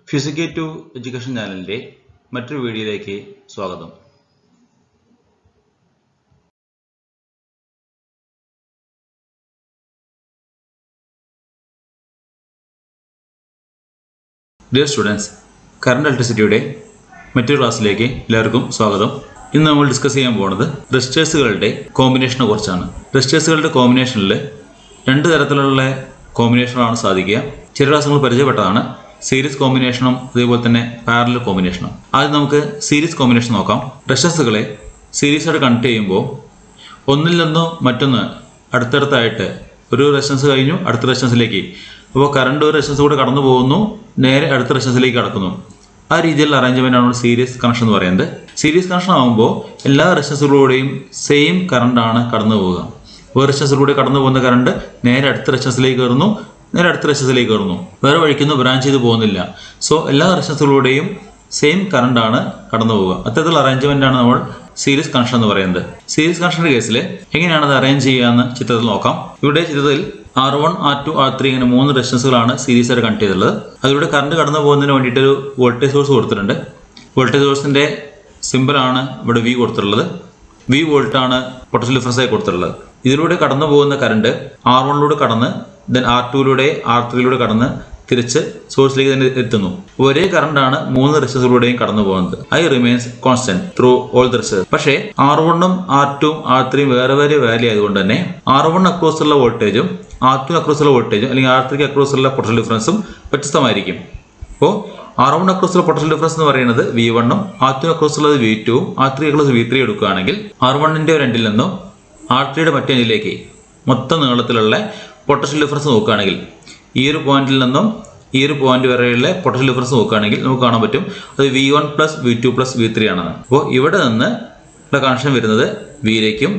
ഫിസിക്കേറ്റീവ് education ചാനലിൻ്റെ മറ്റൊരു വീഡിയോയിലേക്ക് സ്വാഗതം. ഡിയർ സ്റ്റുഡൻസ്, കറണ്ട് ഇലക്ട്രിസിറ്റിയുടെ മറ്റൊരു ക്ലാസ്സിലേക്ക് എല്ലാവർക്കും സ്വാഗതം. ഇന്ന് നമ്മൾ ഡിസ്കസ് ചെയ്യാൻ പോകുന്നത് റെസിസ്റ്റേഴ്സുകളുടെ കോമ്പിനേഷനെ കുറിച്ചാണ്. റെസിസ്റ്റേഴ്സുകളുടെ കോമ്പിനേഷനിൽ രണ്ട് തരത്തിലുള്ള കോമ്പിനേഷനാണ് സാധിക്കുക. ചില ക്ലാസ്സുകൾ പരിചയപ്പെട്ടതാണ്. സീരീസ് കോമ്പിനേഷനും അതേപോലെ തന്നെ പാരലൽ കോമ്പിനേഷനും. ആദ്യം നമുക്ക് സീരീസ് കോമ്പിനേഷൻ നോക്കാം. റെസിസ്റ്റൻസുകളെ സീരീസായിട്ട് കണക്ട് ചെയ്യുമ്പോൾ ഒന്നിൽ നിന്നും മറ്റൊന്ന് അടുത്തടുത്തായിട്ട് ഒരു റെസിസ്റ്റൻസ് കഴിഞ്ഞു അടുത്ത റെസിസ്റ്റൻസിലേക്ക്, അപ്പോൾ കറണ്ട് ഒരു റെസിസ്റ്റൻസ് കൂടെ കടന്നു പോകുന്നു, നേരെ അടുത്ത റെസിസ്റ്റൻസിലേക്ക് കടക്കുന്നു. ആ രീതിയിലുള്ള അറേഞ്ച്മെൻ്റ് ആണ് സീരീസ് കണക്ഷൻ എന്ന് പറയുന്നത്. സീരീസ് കണക്ഷൻ ആകുമ്പോൾ എല്ലാ റെസിസ്റ്റൻസുകളുടെയും സെയിം കറണ്ടാണ് കടന്നു പോവുക. ഒരു റെസിസ്റ്റൻസിലൂടെ കടന്നു പോകുന്ന കറണ്ട് നേരെ അടുത്ത റെസിസ്റ്റൻസിലേക്ക് കയറുന്നു, നേരെ അടുത്ത റെസിസ്റ്റൻസിലേക്ക് കയറുന്നു, വേറെ വഴിക്കൊന്നും ബ്രാഞ്ച് ചെയ്ത് പോകുന്നില്ല. സോ എല്ലാ റെസിസ്റ്റൻസുകളുടെയും സെയിം കറണ്ടാണ് കടന്നു പോവുക. അത്തരത്തിലുള്ള അറേഞ്ച്മെൻ്റ് ആണ് നമ്മൾ സീരീസ് കണക്ഷൻ എന്ന് പറയുന്നത്. സീരീസ് കണക്ഷൻ്റെ കേസിൽ എങ്ങനെയാണ് അത് അറേഞ്ച് ചെയ്യുകയെന്ന് ചിത്രത്തിൽ നോക്കാം. ഇവിടെ ചിത്രത്തിൽ R1, R2, R3 ഇങ്ങനെ 3 റെസിസ്റ്റൻസുകളാണ് സീരീസ് ആയിട്ട് കണക്ട് ചെയ്തിട്ടുള്ളത്. അതിലൂടെ കറണ്ട് കടന്നു പോകുന്നതിന് വേണ്ടിയിട്ടൊരു വോൾട്ടേജ് സോഴ്സ് കൊടുത്തിട്ടുണ്ട്. വോൾട്ടേജ് സോഴ്സിൻ്റെ സിമ്പിളാണ് ഇവിടെ V കൊടുത്തിട്ടുള്ളത്. V വോൾട്ടാണ് പൊട്ടൻഷ്യൽ ഡിഫറൻസായി കൊടുത്തിട്ടുള്ളത്. ഇതിലൂടെ കടന്നു പോകുന്ന കറണ്ട് R1 കടന്ന് ദെൻ R2 R3 കടന്ന് തിരിച്ച് സോഴ്സിലേക്ക് തന്നെ എത്തുന്നു. ഒരേ കറണ്ടാണ് 3 റെസിസ്റ്റൻസുകളുടെയും കടന്നു പോകുന്നത്. I remains constant through all the resistance. പക്ഷേ R1, R2, R3 വേറെ വേറെ വാല്യൂ ആയതുകൊണ്ട് തന്നെ R1 അക്രോസ് ഉള്ള വോൾട്ടേജും R2 അക്രോസ് ഉള്ള വോൾട്ടേജും അല്ലെങ്കിൽ R3 അക്രോസ് ഉള്ള പൊട്ടൻഷ്യൽ ഡിഫറൻസും വ്യത്യസ്തമായിരിക്കും. അപ്പോൾ R1 അക്രോസ് ഉള്ള പൊട്ടൻഷ്യൽ ഡിഫറൻസ് എന്ന് പറയുന്നത് V1ഉം R2 അക്രോസ് ഉള്ളത് V2ഉം R3 അക്രോസ് V3 എടുക്കുകയാണെങ്കിൽ R1ന്റെ ഒരു എൻഡിൽ നിന്നും R3യുടെ മറ്റേ എൻഡിലേക്ക് മൊത്തം നീളത്തിലുള്ള പൊട്ടൻഷ്യൽ ഡിഫറൻസ് നോക്കുകയാണെങ്കിൽ ഈ ഒരു പോയിന്റിൽ നിന്നും ഈ ഒരു പോയിന്റ് വരെയുള്ള പൊട്ടൻഷ്യൽ ഡിഫറൻസ് നോക്കുകയാണെങ്കിൽ നമുക്ക് കാണാൻ പറ്റും അത് V1 + V2 + V3 ആണെന്ന്. അപ്പോൾ ഇവിടെ നിന്ന് ഉള്ള കണക്ഷൻ വരുന്നത് വിയിലേക്കും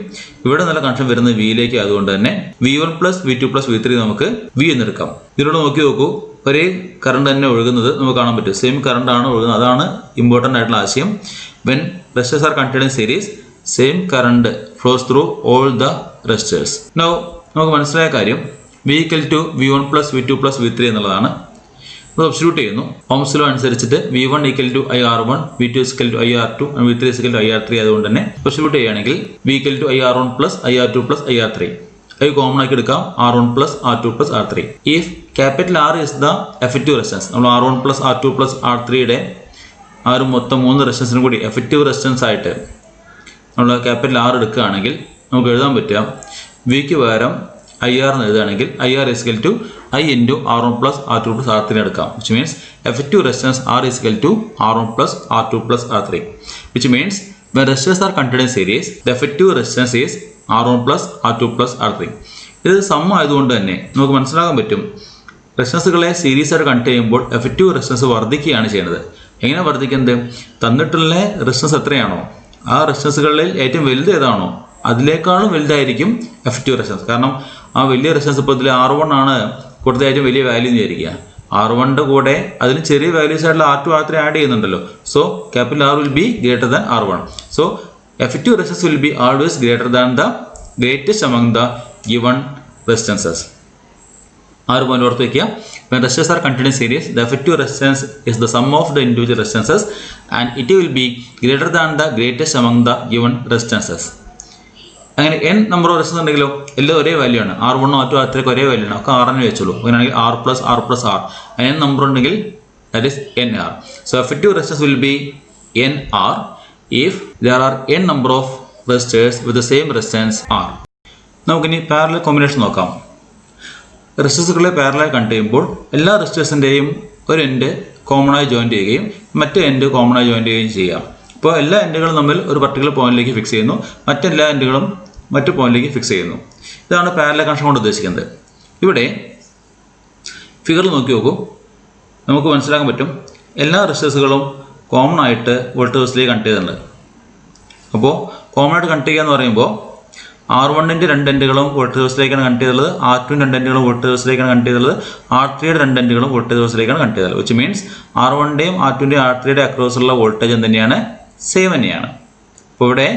ഇവിടെ നിന്നുള്ള കണക്ഷൻ വരുന്നത് വിയിലേക്കും ആയതുകൊണ്ട് തന്നെ V1 + V2 + V3 നമുക്ക് V എന്നെടുക്കാം. ഇതിലൂടെ നോക്കൂ, ഒരേ കറണ്ട് തന്നെ ഒഴുകുന്നത് നമുക്ക് കാണാൻ പറ്റും. സെയിം കറണ്ട് ആണ് ഒഴുകുന്നത്. അതാണ് ഇമ്പോർട്ടൻ്റ് ആയിട്ടുള്ള ആശയം. When resistors are connected in series same current flows through all the resistors. Now നമുക്ക് മനസ്സിലായ കാര്യം V = V1 + V2 + V3 എന്നുള്ളതാണ്. അത് സബ്സ്റ്റിറ്റ്യൂട്ട് ചെയ്യുന്നു. ഓംസ് ലോ അനുസരിച്ചിട്ട് V1 = IR1, V2 = IR2, V3 = IR3 ആയതുകൊണ്ട് തന്നെ സബ്സ്റ്റിറ്റ്യൂട്ട് ചെയ്യുകയാണെങ്കിൽ V = IR1 + IR2 + IR3. അത് കോമൺ ആക്കി എടുക്കാം, R1 + R2 + R3. If capital R is the effective resistance, നമ്മൾ R1 + R2 + R3യുടെ ആ ഒരു മൊത്തം 3 റെസിസ്റ്റൻസിനും കൂടി എഫക്റ്റീവ് റെസിസ്റ്റൻസ് ആയിട്ട് നമ്മൾ ക്യാപിറ്റൽ R എടുക്കുകയാണെങ്കിൽ നമുക്ക് എഴുതാൻ പറ്റുക Vക്ക് പകരം IR എന്ന് എഴുതുകയാണെങ്കിൽ IR = I × R1 + R2 + R3 എടുക്കാം. Which means effective resistance R = R1 + R2 + R3. Which means when resistors are connected in series the effective resistance is R1 + R2 + R3. ഇത് some ആയതുകൊണ്ട് തന്നെ നമുക്ക് മനസ്സിലാക്കാൻ പറ്റും റെസിസ്റ്റൻസുകളെ സീരീസ് ആയിട്ട് കണക്ട് ചെയ്യുമ്പോൾ effective resistance വർദ്ധിക്കുകയാണ് ചെയ്യുന്നത്. എങ്ങനെ വർദ്ധിക്കുന്നത്? തന്നിട്ടുള്ള റെസിസ്റ്റൻസ് എത്രയാണോ ആ റെസിസ്റ്റൻസുകളിൽ ഏറ്റവും വലുത് ഏതാണോ അതിനേക്കാളും വലുതായിരിക്കും എഫക്റ്റീവ് റെസിസ്റ്റൻസ്. കാരണം ആ വലിയ റെസിസ്റ്റൻസ് ഇപ്പോൾ ഇതിൽ R1 ആണ് കൊടുത്ത ഏറ്റവും വലിയ വാല്യൂ എന്ന് വിചാരിക്കുക. R1ന്റെ കൂടെ അതിന് ചെറിയ വാല്യൂസ് ആയിട്ടുള്ള R2, R3 ആഡ് ചെയ്യുന്നുണ്ടല്ലോ. So capital R will be greater than R1. So effective resistance will be always greater than the greatest among the given resistances. ആ ഒരു പോയിന്റ് ഓർത്ത് വയ്ക്കുക. When resistors are connected in series, the effective resistance is the sum of the individual resistances and it will be greater than the greatest among the given resistances. അങ്ങനെ n number of resistance ഉണ്ടെങ്കിലോ എല്ലാം ഒരേ value ആണ്. R1, R2, R3 ഒരേ value ആണ്. ഒക്കെ R വെച്ചോളൂ. അങ്ങനെയാണെങ്കിൽ R + R n നമ്പർ ഉണ്ടെങ്കിൽ that is NR. So effective resistance will be NR if there are n number of resistors with the same resistance R. നമുക്കിനി parallel combination നോക്കാം. റെസിസ്റ്റൻസുകളെ parallel connect ചെയ്യുമ്പോൾ എല്ലാ റെസിസ്റ്റേഴ്സിൻ്റെയും ഒരു എൻഡ് കോമൺ ആയി join ചെയ്യുകയും മറ്റേ end common ആയി ജോയിൻ ചെയ്യുകയും ചെയ്യാം. ഇപ്പോൾ എല്ലാ എൻഡുകളും തമ്മിൽ ഒരു പർട്ടിക്കുലർ പോയിന്റിലേക്ക് ഫിക്സ് ചെയ്യുന്നു, മറ്റെല്ലാ എൻഡുകളും മറ്റു പോയിന്റിലേക്ക് ഫിക്സ് ചെയ്യുന്നു. ഇതാണ് പാരലൽ കണക്ഷൻ കൊണ്ട് ഉദ്ദേശിക്കുന്നത്. ഇവിടെ ഫിഗറിൽ നോക്കൂ, നമുക്ക് മനസ്സിലാക്കാൻ പറ്റും എല്ലാ റെസിസ്റ്റൻസുകളും കോമൺ ആയിട്ട് വോൾട്ടേജ് സോഴ്സിലേക്ക് കണക്ട് ചെയ്തിട്ടുണ്ട്. അപ്പോൾ കോമൺ ആയിട്ട് കണക്ട് ചെയ്യുക എന്ന് പറയുമ്പോൾ R1ന്റെ 2 എൻഡുകളും വോൾട്ടേജ് സോഴ്സിലേക്കാണ് കണക്ട് ചെയ്തിട്ടുള്ളത്, R2ന്റെ 2 എൻഡുകളും വോൾട്ടേജ് സോഴ്സിലേക്കാണ് കണക്ട് ചെയ്തിട്ടുള്ളത്, R3യുടെ 2 എൻഡുകളും വോൾട്ടേജ് സോഴ്സിലേക്കാണ് കണക്ട് ചെയ്തത്. വിച്ച് മീൻസ് R1ന്റെയും R2ന്റെയും R3യുടെ അക്രോസ് ഉള്ള വോൾട്ടേജ് തന്നെയാണ്, സെയിം തന്നെയാണ്. അപ്പോൾ ഇവിടെ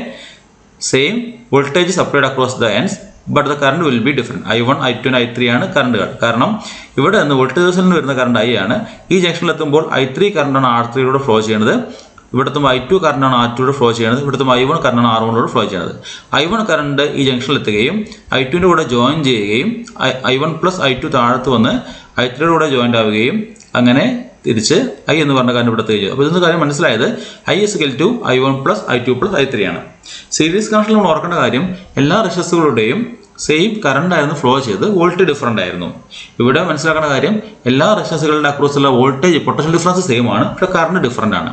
same voltage supplied across the ends but the current will be different. I1, I2 and I3 ആണ് കറണ്ടുകൾ. കാരണം ഇവിടെ നിന്ന് വോൾട്ടേജ് നിന്ന് വരുന്ന കറണ്ട് I ആണ്. ഈ ജംഗ്ഷനിൽ എത്തുമ്പോൾ I3 കറണ്ടാണ് R3യിലൂടെ ഫ്ലോ ചെയ്യുന്നത്. ഇവിടുത്തെ I2 കറണ്ടാണ് R2 ഫ്ലോ ചെയ്യുന്നത്. ഇവിടുത്തെ I1 കറണ്ടാണ് R1 ഫ്ലോ ചെയ്യുന്നത്. I1 കറണ്ട് ഈ ജംഗ്ഷനിൽ എത്തുകയും I2ൻ്റെ കൂടെ ജോയിൻ ചെയ്യുകയും I1 പ്ലസ് I2 താഴത്ത് വന്ന് I3യുടെ കൂടെ ജോയിൻ്റ് ആവുകയും അങ്ങനെ തിരിച്ച് I എന്ന് പറഞ്ഞ കാര്യം ഇവിടെ എത്തുകയും ചെയ്യും. അപ്പോൾ ഇതൊന്ന് കാര്യം മനസ്സിലായത് I = I1 plus I2 plus I3 ആണ്. സീരീസ് കണക്ഷനിൽ നമ്മൾ ഓർക്കേണ്ട കാര്യം എല്ലാ റെസിസ്റ്ററുകളുടെയും സെയിം കറണ്ട് ആയിരുന്നു ഫ്ലോ ചെയ്ത്, വോൾട്ടേജ് ഡിഫറൻ്റ് ആയിരുന്നു. ഇവിടെ മനസ്സിലാക്കേണ്ട കാര്യം എല്ലാ റെസിസ്റ്ററുകളുടെ അക്രോസുള്ള വോൾട്ടേജ് പൊട്ടൻഷ്യൽ ഡിഫറൻസ് സെയിം ആണ്, പക്ഷേ കറണ്ട് ഡിഫറൻ്റ് ആണ്.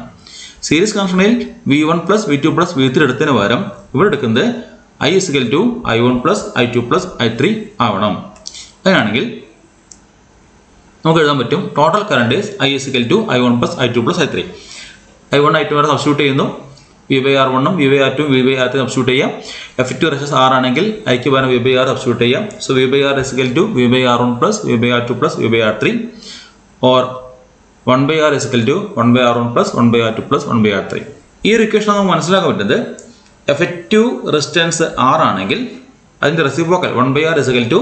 സീരീസ് കണക്ഷനിൽ V1 plus V2 plus V3 എടുത്തതിന് പകരം ഇവിടെ എടുക്കുന്നത് I = I1 plus I2 plus I3 ആവണം. അങ്ങനെയാണെങ്കിൽ നമുക്ക് എഴുതാൻ പറ്റും total current I = I1 plus I2 plus I3. I1 I2 വരെ സബ്സ്റ്റിറ്റ്യൂട്ട് ചെയ്യുന്നു. V/R1 ഉം V/R2 ഉം V/R3 സബ്സ്റ്റിറ്റ്യൂട്ട് ചെയ്യാം. Effective resistance R ആണെങ്കിൽ Iക്ക് പകരം V/R സബ്സ്റ്റിറ്റ്യൂട്ട് ചെയ്യാം. So V/R = V/R1 plus V/R2 plus V/R3 or 1/R = 1/R1 plus 1/R2 plus 1/R3. ഈ ഒരു ഇക്വേഷൻ നമുക്ക് മനസ്സിലാക്കാൻ പറ്റുന്നത് എഫക്റ്റീവ് റെസിസ്റ്റൻസ് R ആണെങ്കിൽ അതിൻ്റെ reciprocal 1/R =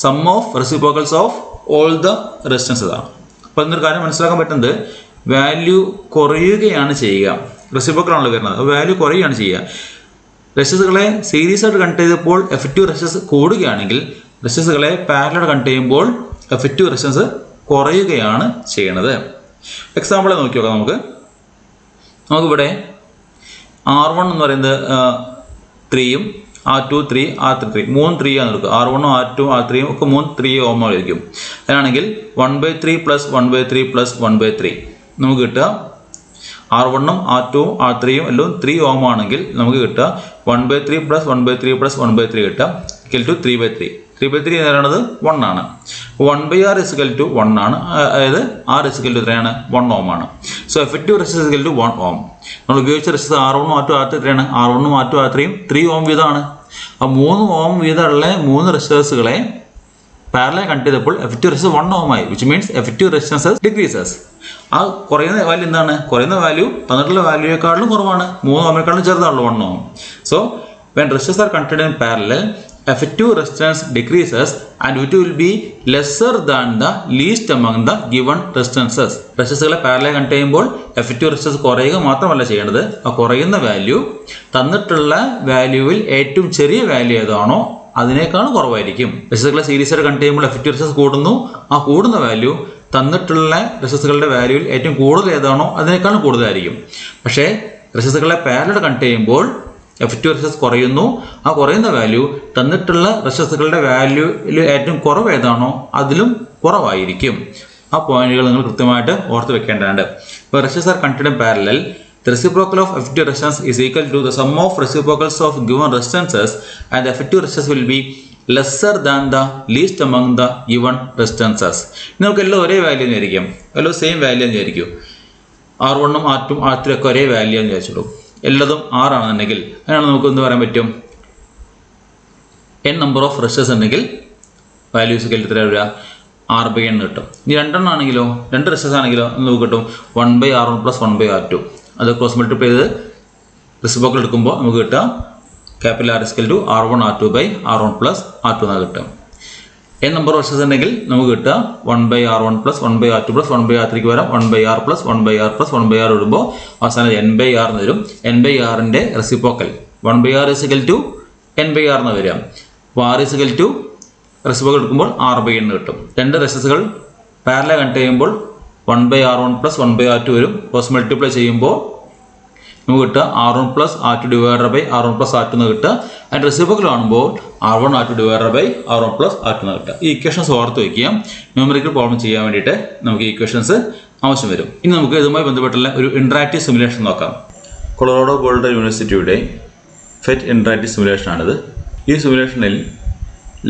sum of reciprocals of all the resistance ആണ്. അപ്പോൾ എന്നൊരു കാര്യം മനസ്സിലാക്കാൻ പറ്റുന്നത് വാല്യൂ കുറയുകയാണ് ചെയ്യുക. റെസിപ്രോക്കലാണല്ലോ വരുന്നത്, അപ്പോൾ വാല്യൂ കുറയുകയാണ് ചെയ്യുക. റെസിസ്റ്ററുകളെ സീരീസ് ആയിട്ട് കണക്ട് ചെയ്തപ്പോൾ എഫക്റ്റീവ് റെസിസ്റ്റൻസ് കൂടുകയാണെങ്കിൽ റെസിസ്റ്ററുകളെ പാരലൽ കണക്ട് ചെയ്യുമ്പോൾ എഫക്റ്റീവ് റെസിസ്റ്റൻസ് കുറയുകയാണ് ചെയ്യണത്. എക്സാമ്പിളെ നോക്കി നോക്കാം. നമുക്കിവിടെ R1 എന്ന് പറയുന്നത് 3ഉം R2 3 R3 3 3 3 ആണ് എടുക്കുക. R1 R2 R3 ഒക്കെ 3 ഓം ആയിരിക്കും. അതാണെങ്കിൽ 1/3 പ്ലസ് 1/3 പ്ലസ് 1/3 നമുക്ക് കിട്ടുക. R1 ഉം R2 ഉം R3 ഉം എല്ലാം 3 ഓം ആണെങ്കിൽ നമുക്ക് കിട്ടുക 1/3 പ്ലസ് 1/3 പ്ലസ് 1/3 കിട്ടുക = 3/3. 3/3 എന്ന് പറയുന്നത് 1 ആണ്. 1/R = 1 ആണ്. അതായത് R = എത്രയാണ്? 1 ഓം ആണ്. സോ എഫക്റ്റീവ് റെസിസ്റ്റൻസ് = 1 ഓം. നമ്മൾ ഉപയോഗിച്ച റെസിസ്റ്റൻസ് R1 R2 R3 എത്രയാണ്? R1 R2 R3 3 ഓം വീതമാണ്. ആ 3 ഓം വീതമുള്ള 3 റെസിസ്റ്റൻസുകളെ പാരലൽ കണക്ട് ചെയ്തപ്പോൾ എഫക്റ്റീവ് റെസിസ്റ്റൻസ് 1 ഓം ആയി, which means effective resistance decreases. ആ കുറയുന്ന വാല്യൂ എന്താണ്? കുറയുന്ന വാല്യൂ തന്നിട്ടുള്ള വാല്യൂയേക്കാളും കുറവാണ്. 3 ഓമിനേക്കാളും ചെറുതാണല്ലോ 1 ohm. So when resistors are connected in parallel, effective resistance decreases and it will be lesser than the least among the given resistances. റെസിസ്റ്ററുകളെ പാരലൽ കണക്ട് ചെയ്യുമ്പോൾ എഫക്റ്റീവ് റെസിസ്റ്റൻസ് കുറയുക മാത്രമല്ല ചെയ്യേണ്ടത്, ആ കുറയുന്ന വാല്യൂ തന്നിട്ടുള്ള വാല്യൂവിൽ ഏറ്റവും ചെറിയ വാല്യൂ ഏതാണോ അതിനേക്കാൾ കുറവായിരിക്കും. റെസിസ്റ്ററുകളെ സീരീസ് ആയിട്ട് കണക്ട് ചെയ്യുമ്പോൾ എഫക്റ്റീവ് റെസിസ്റ്റൻസ് കൂടുന്നു. ആ കൂടുന്ന വാല്യൂ തന്നിട്ടുള്ള റെസിസ്റ്ററുകളുടെ വാല്യൂവിൽ ഏറ്റവും കൂടുതൽ ഏതാണോ അതിനേക്കാളും കൂടുതലായിരിക്കും. പക്ഷേ റെസിസ്റ്ററുകളെ പാരലൽ കണക്ട് ചെയ്യുമ്പോൾ എഫക്റ്റീവ് റെസിസ്റ്റൻസ് കുറയുന്നു. ആ കുറയുന്ന വാല്യൂ തന്നിട്ടുള്ള റെസിസ്റ്ററുകളുടെ വാല്യൂവിൽ ഏറ്റവും കുറവ് ഏതാണോ അതിലും കുറവായിരിക്കും. ആ പോയിന്റുകൾ നിങ്ങൾ കൃത്യമായിട്ട് ഓർത്ത് വെക്കേണ്ടതുണ്ട്. ഇപ്പോൾ resistor connected in parallel, the reciprocal of effective resistance is equal to the sum of reciprocals of given resistances and the effective resistance will be lesser than the least among the given resistances. നമുക്ക് എല്ലാം ഒരേ value ആയിരിക്കും, എല്ലാം same value ആയിരിക്കും. R1 ഉം R2 ഉം R3 ഒക്കെ ഒരേ വാല്യൂ എന്ന് വിചാരിച്ചോളൂ. എല്ലാതും 6 ആണെന്നുണ്ടെങ്കിൽ അങ്ങനെയാണ് നമുക്ക് എന്ത് പറയാൻ പറ്റും? n നമ്പർ ഓഫ് റെസിസ്റ്റേഴ്സ് ഉണ്ടെങ്കിൽ വാല്യൂസ് എത്ര വരിക? R/n കിട്ടും. ഇനി 2 ആണെങ്കിലോ, 2 റെസിസ്റ്റേഴ്സ് ആണെങ്കിലോ നമുക്ക് കിട്ടും 1/R1 പ്ലസ് 1/R2. അത് ക്രോസ് മൾട്ടിപ്ലൈ ചെയ്ത് റെസിപ്രോക്കൽ എടുക്കുമ്പോൾ നമുക്ക് കിട്ടുക R = R1 R2/R1 plus R2 എന്നാണ് കിട്ടുക. n നമ്പർ റെസിസ്റ്റേഴ്സ് ഉണ്ടെങ്കിൽ നമുക്ക് കിട്ടുക 1/R1 പ്ലസ് 1/R2 പ്ലസ് 1/R3ക്ക് പകരം 1/R plus 1/R plus 1/R ഇടുമ്പോൾ അവസാനം n/R എന്ന് വരും. n/Rൻ്റെ റെസിപ്രോക്കൽ 1/R = n/R എന്ന് വരിക. അപ്പോൾ R = റെസിപ്രോക്കൽ എടുക്കുമ്പോൾ R/n കിട്ടും. 2 റെസിസ്റ്ററുകൾ പാരലൽ കണക്ട് ചെയ്യുമ്പോൾ 1/R1 പ്ലസ് 1/R2 വരും. ക്രോസ് മൾട്ടിപ്ലൈ ചെയ്യുമ്പോൾ നമുക്ക് കിട്ടുക R1 plus R2 /R1 plus R2 എന്ന് കിട്ടുക. അതിൻ്റെ റെസിപ്രോക്കൽ കാണുമ്പോൾ R1 R2 /R1 plus R2 എന്ന് കിട്ടുക. ഈ ഇക്വേഷൻസ് ഓർത്ത് വയ്ക്കുക. ന്യൂമറിക്കൽ പ്രോബ്ലം ചെയ്യാൻ വേണ്ടിയിട്ട് നമുക്ക് ഈ ഇക്വേഷൻസ് ആവശ്യം വരും. ഇനി നമുക്ക് ഇതുമായി ബന്ധപ്പെട്ടുള്ള ഒരു ഇൻട്രാക്റ്റീവ് സിമുലേഷൻ നോക്കാം. കൊളറാഡോ ബോൾഡർ യൂണിവേഴ്സിറ്റിയുടെ ഫെറ്റ് ഇൻട്രാക്റ്റീവ് സിമുലേഷനാണിത്. ഈ സിമുലേഷനിൽ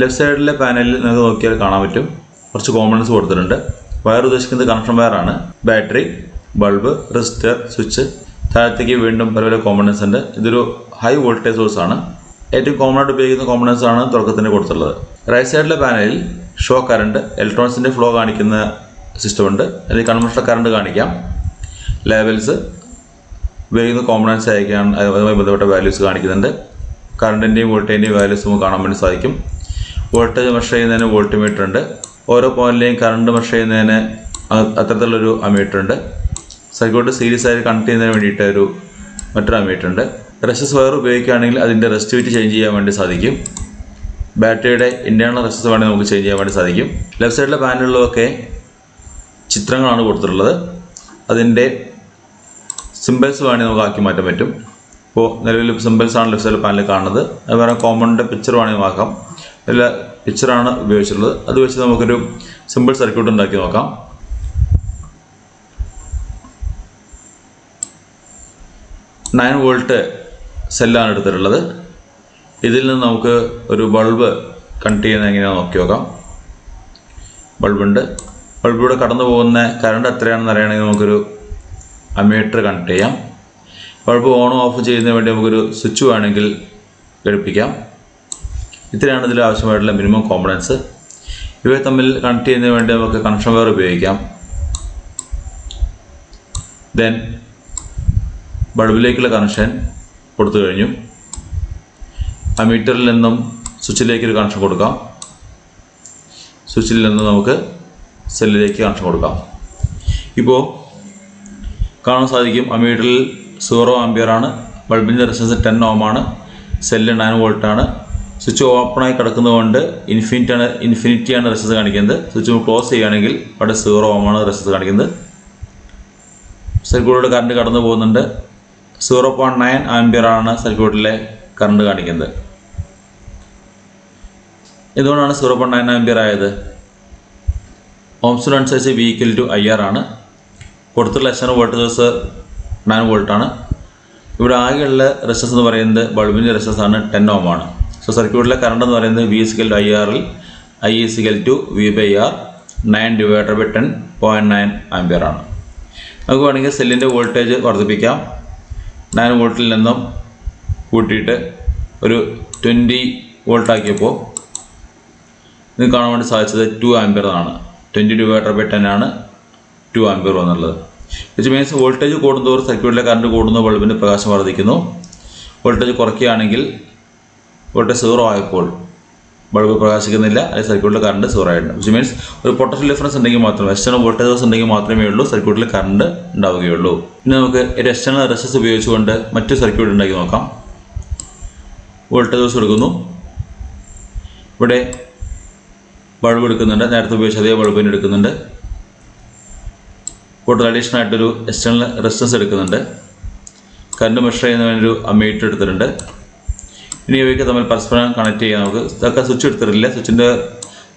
ലെഫ്റ്റ് സൈഡിലെ പാനലിൽ നിങ്ങൾക്ക് നോക്കിയാൽ കാണാൻ പറ്റും കുറച്ച് കോമ്പണൻസ് കൊടുത്തിട്ടുണ്ട്. വയർ ഉദ്ദേശിക്കുന്നത് കണക്ഷൻ വയറാണ്. ബാറ്ററി, ബൾബ്, റെസിസ്റ്റർ, സ്വിച്ച്, താഴത്തേക്ക് വീണ്ടും പല പല കോമ്പണൻസ് ഉണ്ട്. ഇതൊരു ഹൈ വോൾട്ടേജ് സോഴ്സ് ആണ്. ഏറ്റവും കോമൺ ആയിട്ട് ഉപയോഗിക്കുന്ന കോമ്പണൻസ് ആണ് തുടക്കത്തിന് കൊടുത്തുള്ളത്. റൈറ്റ് സൈഡിലെ പാനലിൽ ഷോ കറണ്ട്, ഇലക്ട്രോൺസിൻ്റെ ഫ്ലോ കാണിക്കുന്ന സിസ്റ്റം ഉണ്ട്. അല്ലെങ്കിൽ കൺവെൻഷണൽ കറണ്ട് കാണിക്കാം. ലേബൽസ് ഉപയോഗിക്കുന്ന കോമ്പണൻസ് അയക്കാൻ അതുമായി ബന്ധപ്പെട്ട വാല്യൂസ് കാണിക്കുന്നുണ്ട്. കറണ്ടിൻ്റെയും വോൾട്ടേജിൻ്റെയും വാല്യൂസ് നമുക്ക് കാണാൻ വേണ്ടി സാധിക്കും. വോൾട്ടേജ് മെഷർ ചെയ്യുന്നതിന് വോൾട്ട് മീറ്റർ ഉണ്ട്. ഓരോ പോയിന്റിലെയും കറണ്ട് മെഷർ ചെയ്യുന്നതിന് അത്തരത്തിലുള്ളൊരു അമ്മീറ്റർ ഉണ്ട്. സർക്യൂട്ട് സീരീസ് ആയിട്ട് കണക്ട് ചെയ്യുന്നതിന് വേണ്ടിയിട്ട് മറ്റൊരു അമ്മീറ്റർ ഉണ്ട്. റെസിസ്റ്റൻസ് വയർ ഉപയോഗിക്കുകയാണെങ്കിൽ അതിൻ്റെ റെസിസ്റ്റിവിറ്റി ചേഞ്ച് ചെയ്യാൻ വേണ്ടി സാധിക്കും. ബാറ്ററിയുടെ ഇൻറ്റേർണൽ റെസിസ്റ്റൻസ് വേണമെങ്കിൽ നമുക്ക് ചേഞ്ച് ചെയ്യാൻ വേണ്ടി സാധിക്കും. ലെഫ്റ്റ് സൈഡിലെ പാനലിലൊക്കെ ചിത്രങ്ങളാണ് കൊടുത്തിട്ടുള്ളത്. അതിൻ്റെ സിമ്പിൾസ് വേണമെങ്കിൽ നമുക്ക് ആക്കി മാറ്റാൻ പറ്റും. ഇപ്പോൾ നിലവിൽ സിമ്പിൾസ് ആണ് ലെഫ്റ്റ് സൈഡിൽ പാനലിൽ കാണുന്നത്. അതുപോലെ കോമണിൻ്റെ പിക്ചർ വേണമെങ്കിൽ ആക്കാം. എല്ലാ പിക്ചറാണ് ഉപയോഗിച്ചിട്ടുള്ളത്. അത് വെച്ച് നമുക്കൊരു സിമ്പിൾ സർക്യൂട്ട് ഉണ്ടാക്കി നോക്കാം. നയൻ വോൾട്ട് സെല്ലാണ് എടുത്തിട്ടുള്ളത്. ഇതിൽ നിന്ന് നമുക്ക് ഒരു ബൾബ് കണക്ട് ചെയ്യുന്നത് എങ്ങനെയാണെന്ന് നോക്കി നോക്കാം. ബൾബുണ്ട്. ബൾബിലൂടെ കടന്നു പോകുന്ന കറണ്ട് എത്രയാണെന്ന് അറിയണമെങ്കിൽ നമുക്കൊരു അമ്മീറ്റർ കണക്ട് ചെയ്യാം. ബൾബ് ഓൺ ഓഫ് ചെയ്യുന്നതിന് വേണ്ടി നമുക്കൊരു സ്വിച്ച് വേണമെങ്കിൽ ഘടിപ്പിക്കാം. ഇത്രയാണ് ഇതിൽ ആവശ്യമായിട്ടുള്ള മിനിമം കോമ്പണൻസ്. ഇവയെ തമ്മിൽ കണക്ട് ചെയ്യുന്നതിന് വേണ്ടി നമുക്ക് കണക്ഷൻ വയർ ഉപയോഗിക്കാം. ദെൻ ബൾബിലേക്കുള്ള കണക്ഷൻ കൊടുത്തു കഴിഞ്ഞു. അമ്മീറ്ററിൽ നിന്നും സ്വിച്ചിലേക്കൊരു കണക്ഷൻ കൊടുക്കാം. സ്വിച്ചിൽ നിന്ന് നമുക്ക് സെല്ലിലേക്ക് കണക്ഷൻ കൊടുക്കാം. ഇപ്പോൾ കാണാൻ സാധിക്കും അമ്മീറ്ററിൽ 0 ആംപിയറാണ്. ബൾബിൻ്റെ റെസിസ്റ്റൻസ് 10 ഓം ആണ്. സെല്ല് 9 വോൾട്ടാണ്. സ്വിച്ച് ഓപ്പണായി കിടക്കുന്നതുകൊണ്ട് ഇൻഫിനിറ്റിയാണ് റെസിസ്റ്റൻസ് കാണിക്കുന്നത്. സ്വിച്ച് ക്ലോസ് ചെയ്യുകയാണെങ്കിൽ അവിടെ 0 ഓം ആണ് റെസിസ്റ്റൻസ് കാണിക്കുന്നത്. സർക്യൂട്ടിലൂടെ കറണ്ട് കടന്നു പോകുന്നുണ്ട്. 0.9 ആംപിയറാണ് സർക്യൂട്ടിലെ കറണ്ട് കാണിക്കുന്നത്. എന്തുകൊണ്ടാണ് 0.9 ആംപിയർ ആയത്? ഓംസ് ലോ അനുസരിച്ച് V = IR ആണ്. കൊടുത്തുള്ള എക്സ്റ്റേണൽ വോൾട്ടേജ് 9 വോൾട്ടാണ്. ഇവിടെ ആകെയുള്ള റെസിസ്റ്റൻസ് എന്ന് പറയുന്നത് ബൾബിൻ്റെ റെസിസ്റ്റൻസ് ആണ് 10 ഓം ആണ്. സോ സർക്യൂട്ടിലെ കറണ്ട് എന്ന് പറയുന്നത് V = IR ൽ I = V/R 9/10.9 ആംപിയർ ആണ്. നമുക്ക് വേണമെങ്കിൽ സെല്ലിൻ്റെ വോൾട്ടേജ് വർദ്ധിപ്പിക്കാം. 9 വോൾട്ടിൽ നിന്നും കൂട്ടിയിട്ട് ഒരു 20 വോൾട്ട് ആക്കിയപ്പോൾ നിങ്ങൾക്ക് കാണാൻ വേണ്ടി സാധിച്ചത് 2 ആംപിയർ ആണ്. 20/10 ആണ് 2 ആംപിയർ എന്നുള്ളത്. വിച്ച് മീൻസ് വോൾട്ടേജ് കൂടുന്നതോറും സർക്യൂട്ടിലെ കറണ്ട് കൂടുന്ന ബൾബിൻ്റെ പ്രകാശം വർദ്ധിക്കുന്നു. വോൾട്ടേജ് കുറയ്ക്കുകയാണെങ്കിൽ വോൾട്ടേജ് 0 ആയപ്പോൾ ബൾബ് പ്രകാശിക്കുന്നില്ല, അല്ലെങ്കിൽ സർക്യൂട്ടിലെ കറണ്ട് 0 ആയിട്ടുണ്ട്. വിച്ച് മീൻസ് ഒരു പൊട്ടൻഷ്യൽ ഡിഫറൻസ് ഉണ്ടെങ്കിൽ മാത്രമേ, എക്സ്റ്റേണൽ വോൾട്ടേജസ് ഉണ്ടെങ്കിൽ മാത്രമേ ഉള്ളൂ സർക്യൂട്ടിൽ കറണ്ട് ഉണ്ടാവുകയുള്ളൂ. ഇനി നമുക്ക് ഒരു എക്സ്റ്റേണൽ റെസിസ്റ്റൻസ് ഉപയോഗിച്ചുകൊണ്ട് മറ്റൊരു സർക്യൂട്ട് ഉണ്ടാക്കി നോക്കാം. വോൾട്ടേജ് സോഴ്സ് എടുക്കുന്നു. ഇവിടെ ബൾബ് എടുക്കുന്നുണ്ട്. നേരത്തെ ഉപയോഗിച്ച അതേ ബൾബിന് എടുക്കുന്നുണ്ട്. കൂടുതൽ അഡീഷണൽ ആയിട്ടൊരു എക്സ്റ്റേണൽ റെസിസ്റ്റൻസ് എടുക്കുന്നുണ്ട്. കറണ്ട് മെഷർ ചെയ്യുന്നതിന് ഒരു അമ്മീറ്റർ എടുത്തിട്ടുണ്ട്. ഇനി ഇവയ്ക്ക് തമ്മിൽ പരസ്പരം കണക്ട് ചെയ്യാം. നമുക്ക് ഇതൊക്കെ സ്വിച്ച് എടുത്തിട്ടില്ല. സ്വിച്ചിൻ്റെ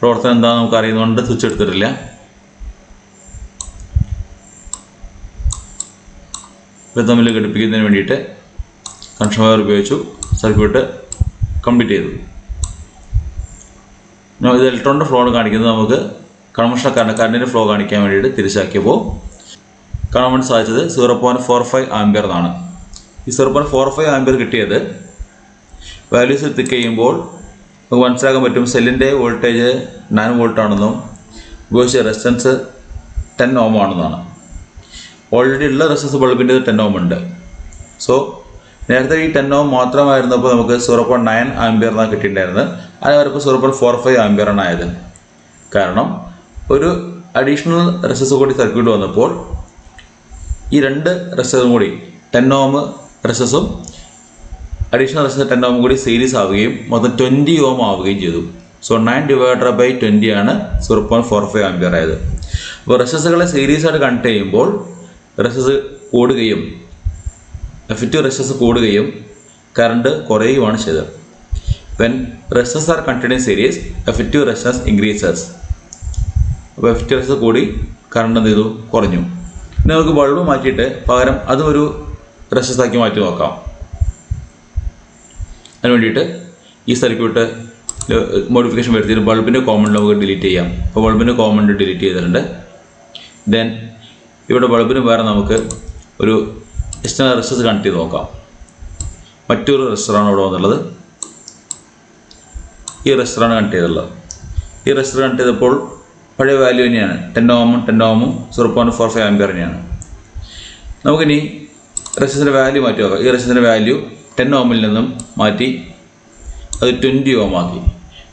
പ്രവർത്തനം എന്താണെന്ന് നമുക്ക് അറിയുന്നതുകൊണ്ട് സ്വിച്ച് എടുത്തിട്ടില്ല. ഇവ തമ്മിൽ ഘടിപ്പിക്കുന്നതിന് വേണ്ടിയിട്ട് കണക്ഷൻ വയർ ഉപയോഗിച്ചു. സർക്യൂട്ട് കംപ്ലീറ്റ് ചെയ്തു. ഇത് ഇലക്ട്രോണിൻ്റെ ഫ്ലോ ആണ് കാണിക്കുന്നത്. നമുക്ക് കൺവെൻഷണൽ കറണ്ടിൻ്റെ ഫ്ലോ കാണിക്കാൻ വേണ്ടിയിട്ട് തിരിച്ചാക്കിയപ്പോൾ കാണാൻ വേണ്ടി സാധിച്ചത് 0.45 ആംപിയർ എന്നാണ്. ഈ 0.45 ആംപിയർ കിട്ടിയത് വാല്യൂസ് ക്ലിക്ക് ചെയ്യുമ്പോൾ നമുക്ക് മനസ്സിലാക്കാൻ പറ്റും സെല്ലിൻ്റെ വോൾട്ടേജ് 9 വോൾട്ടാണെന്നും ഉപയോഗിച്ച റെസിസ്റ്റൻസ് 10 ഓം ആണെന്നാണ്. ഓൾറെഡി ഉള്ള റെസിസ്റ്റൻസ് ബൾബിൻ്റെ 10 ഓം ഉണ്ട്. സോ നേരത്തെ ഈ 10 ഓം മാത്രമായിരുന്നപ്പോൾ നമുക്ക് 0.9 ആംപിയർ എന്നാണ് കിട്ടിയിട്ടുണ്ടായിരുന്നത്. അതിനവരിപ്പോൾ 0.45 ആംപിയർ ആണ് ആയത്. കാരണം ഒരു അഡീഷണൽ റെസിസ്റ്റൻസ് കൂടി സർക്യൂട്ട് വന്നപ്പോൾ ഈ രണ്ട് റെസിസ്റ്റൻസും കൂടി 10 ഓം റെസിസ്റ്റൻസും അഡീഷണൽ റെസിസ്റ്റൻസ് 10 ഓം കൂടി സീരീസ് ആവുകയും മൊത്തം 20 ഓം ആവുകയും ചെയ്തു. സോ 9/20 ആണ് 0.45 ആംപിയർ ആയത്. അപ്പോൾ റെസിസ്റ്റൻസുകളെ സീരീസ് ആയിട്ട് കണക്ട് ചെയ്യുമ്പോൾ റെസിസ്റ്റൻസ് കൂടുകയും എഫക്റ്റീവ് റെസിസ്റ്റൻസ് കൂടുകയും കറണ്ട് കുറയുകയാണ് ചെയ്തത്. When resistance R connected in series effective resistance increases. അപ്പോൾ എഫക്റ്റീവ് റെസിസ്റ്റൻസ് കൂടി കറണ്ട് എന്ത് ചെയ്തു? കുറഞ്ഞു. ഇനി നമുക്ക് ബൾബ് മാറ്റിയിട്ട് പകരം അതും ഒരു റെസിസ്റ്റൻസ് ആക്കി മാറ്റി നോക്കാം. അതിന് വേണ്ടിയിട്ട് ഈ സർക്യൂട്ട് മോഡിഫിക്കേഷൻ വരുത്തിയിട്ട് ബൾബിൻ്റെ കോമൺ നമുക്ക് ഡിലീറ്റ് ചെയ്യാം. അപ്പോൾ ബൾബിൻ്റെ കോമൺ ഡിലീറ്റ് ചെയ്തിട്ടുണ്ട്. ദെൻ ഇവിടെ ബൾബിന് വേറെ നമുക്ക് ഒരു എക്സ്റ്റേണൽ റെസിസ്റ്റൻസ് കണക്ട് ചെയ്ത് നോക്കാം. മറ്റൊരു റെസിസ്റ്ററാണ് ഇവിടെ വന്നുള്ളത്. ഈ റെസിസ്റ്ററാണ് കണക്ട് ചെയ്തുള്ളത്. ഈ റെസിസ്റ്റർ കണക്ട് ചെയ്തപ്പോൾ പഴയ വാല്യൂ തന്നെയാണ്. 10 ഓമും 0.45 ആംപിയർ തന്നെയാണ്. നമുക്കിനി റെസിസ്റ്ററിൻ്റെ വാല്യൂ മാറ്റി നോക്കാം. ഈ റെസിസ്റ്ററിൻ്റെ വാല്യൂ 10 ഓമിൽ നിന്നും മാറ്റി അത് 20 ഓം ആക്കി.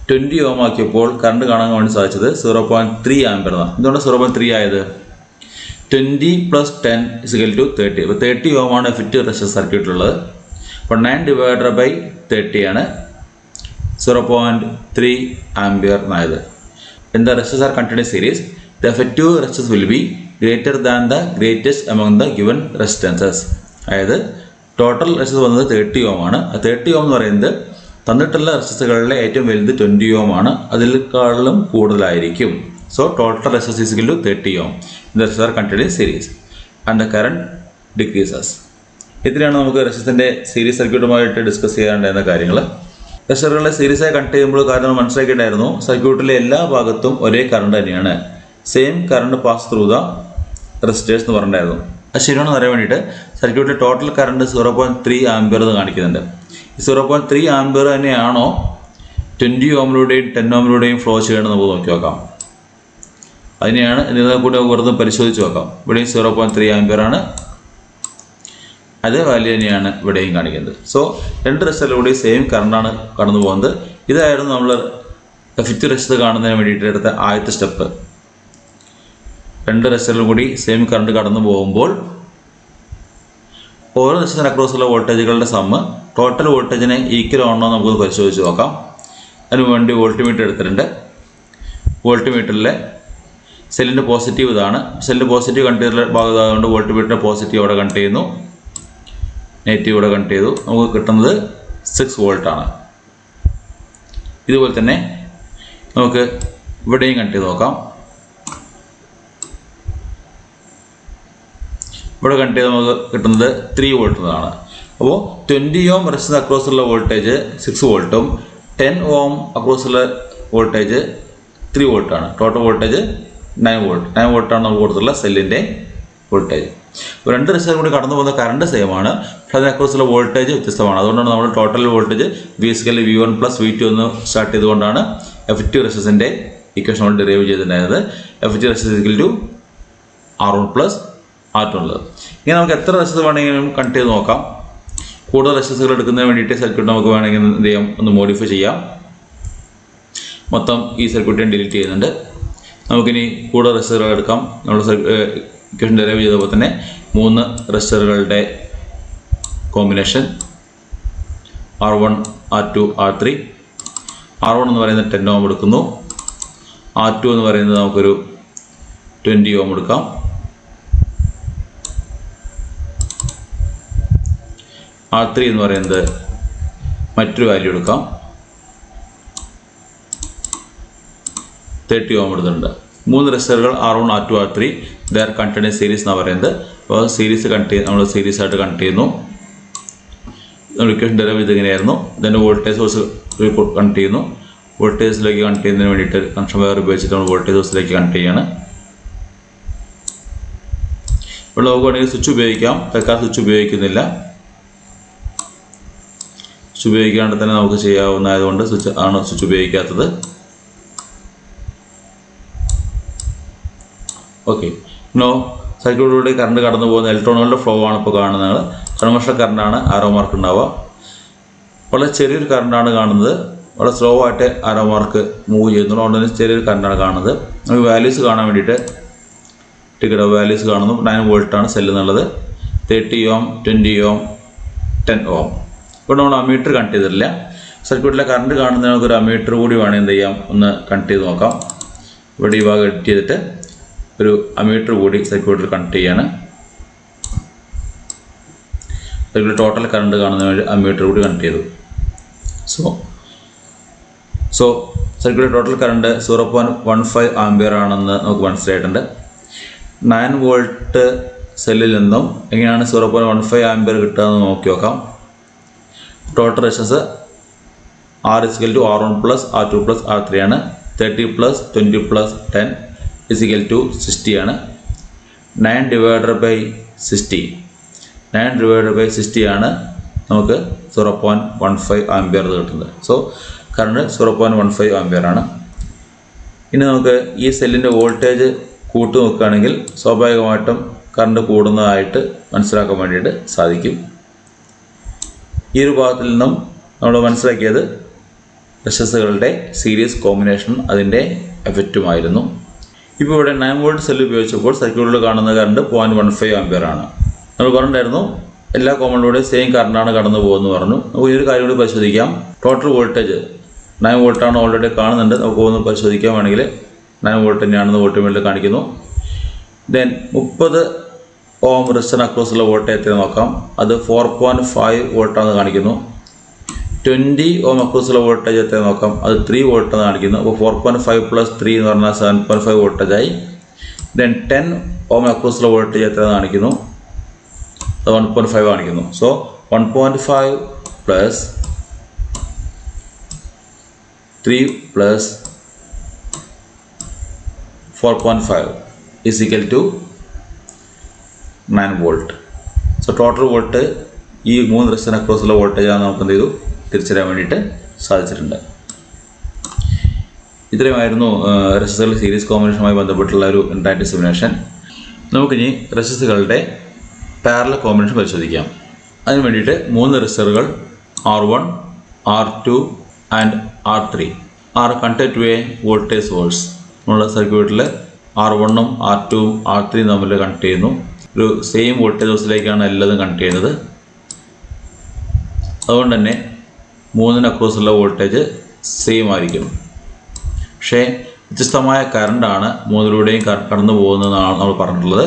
20 ഓം ആക്കിയപ്പോൾ കറണ്ട് കാണാൻ വേണ്ടി സാധിച്ചത് 0.3 ആംപിയർ ആണ്. എന്തുകൊണ്ട് 0.3 ആയത്? 20 + 10 = 30. അപ്പോൾ 30 ഓം ആണ് എഫക്റ്റീവ് റെസിസ്റ്റൻസ് സർക്യൂട്ടിലുള്ളത്. അപ്പോൾ 9/30 ആണ് 0.3 ആംപിയർ ആയത്. In the resistors are continuous series, the effective resistance will be greater than the greatest among the given resistances. അതായത് ടോട്ടൽ റെസിസ്റ്റൻസ് വന്നത് 30 ഓം ആണ്. 30 ഓം എന്ന് പറയുന്നത് തന്നിട്ടുള്ള റെസിസ്റ്ററുകളിലെ ഏറ്റവും വലുത് 20 ഓം ആണ്. അതിനേക്കാളും കൂടുതലായിരിക്കും. So total resistance is equal to 30 ohm. The resistors are continuous series and the current decreases. ഇതിനാണ് നമുക്ക് റെസിസ്റ്ററിൻ്റെ സീരീസ് സർക്യൂട്ടുമായിട്ട് ഡിസ്കസ് ചെയ്യാനുണ്ടായിരുന്ന കാര്യങ്ങൾ. റെസിസ്റ്ററുകളെ സീരീസായി കണക്ട് ചെയ്യുമ്പോൾ കാരണം മനസ്സിലാക്കിയിട്ടായിരുന്നു, സർക്യൂട്ടിലെ എല്ലാ ഭാഗത്തും ഒരേ കറണ്ട് തന്നെയാണ്. Same current pass through the resistors എന്ന് പറഞ്ഞിട്ടുണ്ടായിരുന്നു. അത് ശരിയാണെന്ന് അറിയാൻ വേണ്ടിയിട്ട് സർക്യൂട്ടിലെ ടോട്ടൽ കറണ്ട് 0.3 ആംപിയർ എന്ന് കാണിക്കുന്നുണ്ട്. ഈ 0.3 ആംപിയർ തന്നെയാണോ 20 ഓമിലൂടെയും 10 ഓമിലൂടെയും ഫ്ലോ ചെയ്യണമെന്ന് നമുക്ക് നോക്കി നോക്കാം. അതിനെയാണ് ഇതിനെ കൂടെ വെറുതെ പരിശോധിച്ച് നോക്കാം. ഇവിടെയും 0.3 ആംപിയർ ആണ്, അതേ വാല്യൂ തന്നെയാണ് ഇവിടെയും കാണിക്കുന്നത്. സോ രണ്ട് റെസിസ്റ്ററിലൂടെയും സെയിം കറണ്ടാണ് കടന്നു പോകുന്നത്. ഇതായിരുന്നു നമ്മൾ എഫക്റ്റീവ് റെസിസ്റ്റർ കാണുന്നതിന് വേണ്ടിയിട്ട് എടുത്ത ആദ്യത്തെ സ്റ്റെപ്പ്. രണ്ട് റെസിസ്റ്ററിലും കൂടി സെയിം കറണ്ട് കടന്നു പോകുമ്പോൾ ഓരോ റെസിസ്റ്ററിന് അക്രോസുള്ള വോൾട്ടേജുകളുടെ സമ്മ് ടോട്ടൽ വോൾട്ടേജിനെ ഈക്വൽ ആണോ നമുക്ക് പരിശോധിച്ച് നോക്കാം. അതിന് വേണ്ടി വോൾട്ട്മീറ്റർ എടുത്തിട്ടുണ്ട്. വോൾട്ട്മീറ്ററിലെ സെല്ലിൻ്റെ പോസിറ്റീവ് ഇതാണ്. സെല്ലിൻ്റെ പോസിറ്റീവ് കണക്ട് ചെയ്ത ഭാഗമായതുകൊണ്ട് വോൾട്ട്മീറ്ററിൻ്റെ പോസിറ്റീവ് അവിടെ കണക്ട് ചെയ്യുന്നു, നെഗറ്റീവ് ഇവിടെ കണക്ട് ചെയ്തു. നമുക്ക് കിട്ടുന്നത് 6 വോൾട്ടാണ്. ഇതുപോലെ തന്നെ നമുക്ക് ഇവിടെയും കണക്ട് ചെയ്ത് നോക്കാം. ഇവിടെ കണക്ട് ചെയ്ത് നമുക്ക് കിട്ടുന്നത് 3 വോൾട്ട് എന്നാണ്. അപ്പോൾ 20 ഓം റെസിസ്റ്റൻസ് അക്രോസുള്ള വോൾട്ടേജ് 6 വോൾട്ടും 10 ഓം അക്രോസുള്ള വോൾട്ടേജ് 3 വോൾട്ടാണ്. Total voltage 9 volt. 9 വോൾട്ടാണ് നമുക്ക് കൊടുത്തിട്ടുള്ള സെല്ലിൻ്റെ വോൾട്ടേജ്. രണ്ട് റെസിസ്റ്റർ കൂടി കടന്നു പോകുന്ന കറണ്ട് സെയിം ആണ്, പക്ഷേ അതിനക്രോസുള്ള വോൾട്ടേജ് വ്യത്യസ്തമാണ്. അതുകൊണ്ടാണ് നമ്മൾ ടോട്ടൽ വോൾട്ടേജ് V1 + V2 എന്ന് സ്റ്റാർട്ട് ചെയ്തുകൊണ്ടാണ് എഫക്റ്റീവ് റെസിസ്റ്റൻസിൻ്റെ ഇക്വേഷൻ നമ്മൾ ഡെറൈവ് ചെയ്തിട്ടുണ്ടായത്. എഫക്റ്റീവ് റെസിസ്റ്റൻസ് R1 + R2 ഉള്ളത്. ഇങ്ങനെ നമുക്ക് എത്ര റെസിസ്റ്റർ വേണമെങ്കിലും കണക്ട് ചെയ്ത് നോക്കാം. കൂടുതൽ റെസിസ്റ്ററുകൾ എടുക്കുന്നതിന് വേണ്ടിയിട്ട് സർക്യൂട്ട് നമുക്ക് വേണമെങ്കിൽ എന്ത് ചെയ്യാം, ഒന്ന് മോഡിഫൈ ചെയ്യാം. മൊത്തം ഈ സർക്യൂട്ടിനെ ഡിലീറ്റ് ചെയ്യുന്നുണ്ട്. നമുക്കിനി കൂടുതൽ റെസിസ്റ്ററുകൾ എടുക്കാം. നമ്മൾ ഇക്വേഷൻ ഡെറൈവ് ചെയ്തപ്പോൾ തന്നെ 3 റെസിസ്റ്ററുകളുടെ combination R1, R2, R3. R1 എന്ന് പറയുന്നത് 10 ഓം എടുക്കുന്നു. R2 എന്ന് പറയുന്നത് നമുക്കൊരു 20 ഓം എടുക്കാം. R3 എന്ന് പറയുന്നത് മറ്റൊരു വാല്യൂ എടുക്കാം, 30 ഓം എടുത്തിട്ടുണ്ട്. 3 റെസിസ്റ്ററുകൾ R1, R2, R3 there continuous series എന്നാണ് പറയുന്നത്. അപ്പോൾ സീരീസ് നമ്മൾ സീരീസ് ആയിട്ട് കണക്ട് ചെയ്യുന്നു. നമ്മൾ ഇക്വേഷൻ ഡെറൈവ് ചെയ്ത് ഇങ്ങനെയായിരുന്നു. ഇതിൻ്റെ വോൾട്ടേജ് സോഴ്സ് കണക്ട് ചെയ്യുന്നു. വോൾട്ടേജിലേക്ക് കണക്ട് ചെയ്യുന്നതിന് വേണ്ടിയിട്ട് കണക്ഷൻ വയർ ഉപയോഗിച്ചിട്ട് നമ്മൾ വോൾട്ടേജ് സോഴ്സിലേക്ക് കണക്ട് ചെയ്യാണ്. ഇവിടെ നമുക്ക് വേണമെങ്കിൽ സ്വിച്ച് ഉപയോഗിക്കാം. തൽക്കാലം സ്വിച്ച് ഉപയോഗിക്കുന്നില്ല. സ്വിച്ച് ഉപയോഗിക്കാണ്ട് തന്നെ നമുക്ക് ചെയ്യാവുന്നതായതുകൊണ്ട് സ്വിച്ച് ഉപയോഗിക്കാത്തത്. ഓക്കെ, സർക്യൂട്ടിലൂടെ കറണ്ട് കടന്നു പോകുന്ന ഇലക്ട്രോണുകളുടെ ഫ്ലോ ആണ് ഇപ്പോൾ കാണുന്നത്. കൺവെൻഷണൽ കറണ്ടാണ് ആരോ മാർക്ക് ഉണ്ടാവുക. വളരെ ചെറിയൊരു കറണ്ടാണ് കാണുന്നത്. വളരെ സ്ലോ ആയിട്ട് ആരോ മാർക്ക് മൂവ് ചെയ്യുന്നുള്ളൂ. അതുകൊണ്ട് തന്നെ ചെറിയൊരു കറണ്ടാണ് കാണുന്നത്. നമുക്ക് വാല്യൂസ് കാണാൻ വേണ്ടിയിട്ട് ടിക്കറ്റ് വാല്യൂസ് കാണുന്നു. 9 വോൾട്ടാണ് സെല്ല് എന്നുള്ളത്. 30 ഓം, 20 ഓം, 10 ഓം. ഇവിടെ നമ്മൾ അമ്മീറ്റർ കണക്ട് ചെയ്തിട്ടില്ല. സർക്യൂട്ടിലെ കറണ്ട് കാണുന്നതിന് നമുക്കൊരു അമ്മീറ്റർ കൂടി വേണമെങ്കിൽ എന്ത് ചെയ്യാം, ഒന്ന് കണക്ട് ചെയ്ത് നോക്കാം. ഇവിടെ ഈ ഭാഗം എഡിറ്റ് ചെയ്തിട്ട് ഒരു അമ്മീറ്റർ കൂടി സർക്യൂട്ടിൽ കണക്ട് ചെയ്യാണ്. സർക്യൂട്ടിൽ ടോട്ടൽ കറണ്ട് കാണുന്നതിന് വേണ്ടി അമ്മീറ്റർ കൂടി കണക്ട് ചെയ്തു. സോ സർക്യൂട്ടിൽ ടോട്ടൽ കറണ്ട് 0.15 ആംപിയർ ആണെന്ന് നമുക്ക് മനസ്സിലായിട്ടുണ്ട്. 9 വോൾട്ട് സെല്ലിൽ നിന്നും എങ്ങനെയാണ് 0.15 ആംപിയർ കിട്ടുക എന്ന് നോക്കി നോക്കാം. Total resistance R=R1 + R2 + R3 ആണ്. 30 + 20 + 10 = 60 ആണ്. 9/60 9/60 ആണ് നമുക്ക് 0.15 ആംപിയർ കിട്ടുന്നത്. സോ കറണ്ട് 0.15 ആംപിയർ ആണ്. ഇനി നമുക്ക് ഈ സെല്ലിൻ്റെ വോൾട്ടേജ് കൂട്ടി നോക്കുകയാണെങ്കിൽ സ്വാഭാവികമായിട്ടും കറണ്ട് കൂടുന്നതായിട്ട് മനസ്സിലാക്കാൻ വേണ്ടിയിട്ട് സാധിക്കും. ഈ ഒരു ഭാഗത്തിൽ നിന്നും നമ്മൾ മനസ്സിലാക്കിയത് റെസിസ്റ്ററുകളുടെ സീരീസ് കോമ്പിനേഷൻ അതിൻ്റെ എഫക്റ്റുമായിരുന്നു. ഇപ്പോൾ ഇവിടെ 9 വോൾട്ട് സെല്ല് ഉപയോഗിച്ചപ്പോൾ സർക്യൂട്ടിൽ കാണുന്ന കറണ്ട് 0.15 ആംപിയർ ആണ്. നമ്മൾ പറഞ്ഞിട്ടുണ്ടായിരുന്നു എല്ലാ കോമണിലൂടെയും സെയിം കറണ്ടാണ് കടന്നു പോകുന്നത് പറഞ്ഞു. നമുക്ക് ഈ ഒരു കാര്യം കൂടി പരിശോധിക്കാം. ടോട്ടൽ വോൾട്ടേജ് 9 വോൾട്ടാണ് ഓൾറെഡി കാണുന്നുണ്ട്. നമുക്ക് ഒന്ന് പരിശോധിക്കാൻ വേണമെങ്കിൽ 9 വോൾട്ട് തന്നെയാണെന്ന് വോൾട്ട്മീറ്ററിൽ കാണിക്കുന്നു. ദെൻ 30 ഓം റെസിസ്റ്റർ അക്രോസുള്ള വോൾട്ടേജ് നോക്കാം. അത് 4.5 വോൾട്ടാണെന്ന് കാണിക്കുന്നു. 20 ഓം അക്രോസുള്ള വോൾട്ടേജ് എത്ര നോക്കാം. അത് 3 വോൾട്ട് എന്ന് കാണിക്കുന്നു. അപ്പോൾ 4.5 + 3 എന്ന് പറഞ്ഞാൽ 7.5 വോൾട്ടേജായി. ദെൻ 10 ഓം അക്രോസുള്ള വോൾട്ടേജ് എത്ര കാണിക്കുന്നു. അത് 1.5 കാണിക്കുന്നു. So 1.5 + 3 + 4.5 = 9 volt. So total volt ഈ 3 റെസിസ്റ്റർ അക്രോസുള്ള വോൾട്ടേജാണ് നമുക്ക് എന്ത് ചെയ്തു തിരിച്ചറിയാൻ വേണ്ടിയിട്ട് സാധിച്ചിട്ടുണ്ട്. ഇത്രയുമായിരുന്നു റെസിസ്റ്ററുകളുടെ സീരീസ് കോമ്പിനേഷനുമായി ബന്ധപ്പെട്ടുള്ള ഒരു ഇൻഡക്റ്റീവ് സിമുലേഷൻ. നമുക്കിനി റെസിസ്റ്ററുകളുടെ പാരലൽ കോമ്പിനേഷൻ പരിശോധിക്കാം. അതിന് വേണ്ടിയിട്ട് 3 റെസിസ്റ്ററുകൾ R1, R2 and R3 are connected to a voltage source. നമ്മുടെ സർക്യൂട്ടിൽ R1ഉം R2ഉം R3 തമ്മിൽ കണക്ട് ചെയ്യുന്നു. ഒരു സെയിം വോൾട്ടേജ് സോഴ്സിലേക്കാണ് എല്ലാതും കണക്ട് ചെയ്യുന്നത്. അതുകൊണ്ട് തന്നെ 3 അക്രോസുള്ള വോൾട്ടേജ് സെയിം ആയിരിക്കും. പക്ഷേ വ്യത്യസ്തമായ കറണ്ടാണ് 3ലൂടെയും കടന്നു പോകുന്നതെന്നാണ് നമ്മൾ പറഞ്ഞിട്ടുള്ളത്.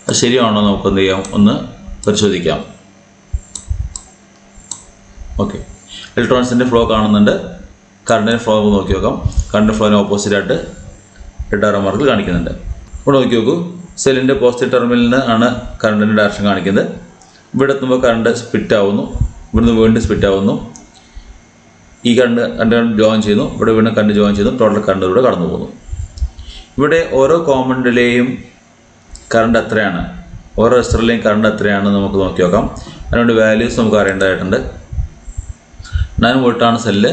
അത് ശരിയാണോ നമുക്ക് എന്ത് ചെയ്യാം ഒന്ന് പരിശോധിക്കാം. ഓക്കെ, ഇലക്ട്രോൺസിൻ്റെ ഫ്ലോ കാണുന്നുണ്ട്. കറണ്ടിൻ്റെ ഫ്ലോ നമുക്ക് നോക്കി നോക്കാം. കറണ്ട് ഫ്ലോന് ഓപ്പോസിറ്റായിട്ട് റെഡ് ആരോ മാർക്കിൽ കാണിക്കുന്നുണ്ട്. ഇവിടെ നോക്കി നോക്കൂ, സെല്ലിൻ്റെ പോസിറ്റീവ് ടെർമിനലിൽ നിന്ന് ആണ് കറണ്ടിൻ്റെ ഡയറക്ഷൻ കാണിക്കുന്നത്. ഇവിടെ എത്തുമ്പോൾ കറണ്ട് സ്പ്ലിറ്റ് ആവുന്നു. ഇവിടുന്ന് വീണ്ടും സ്പ്ലിറ്റ് ആവുന്നു. ഈ കറണ്ട് ജോയിൻ ചെയ്യുന്നു. ഇവിടെ വീണ്ടും കറണ്ട് ജോയിൻ ചെയ്യുന്നു. ടോട്ടൽ കറണ്ട് ഇവിടെ കടന്നു പോകുന്നു. ഇവിടെ ഓരോ കോമ്പണന്റിലെയും കറണ്ട് എത്രയാണ്, ഓരോ റെസിസ്റ്ററിലെയും കറണ്ട് എത്രയാണെന്ന് നമുക്ക് നോക്കി നോക്കാം. അതിനുവേണ്ടി വാല്യൂസ് നമുക്ക് അറിയേണ്ടതായിട്ടുണ്ട്. 9 വോൾട്ടാണ് സെല്ല്.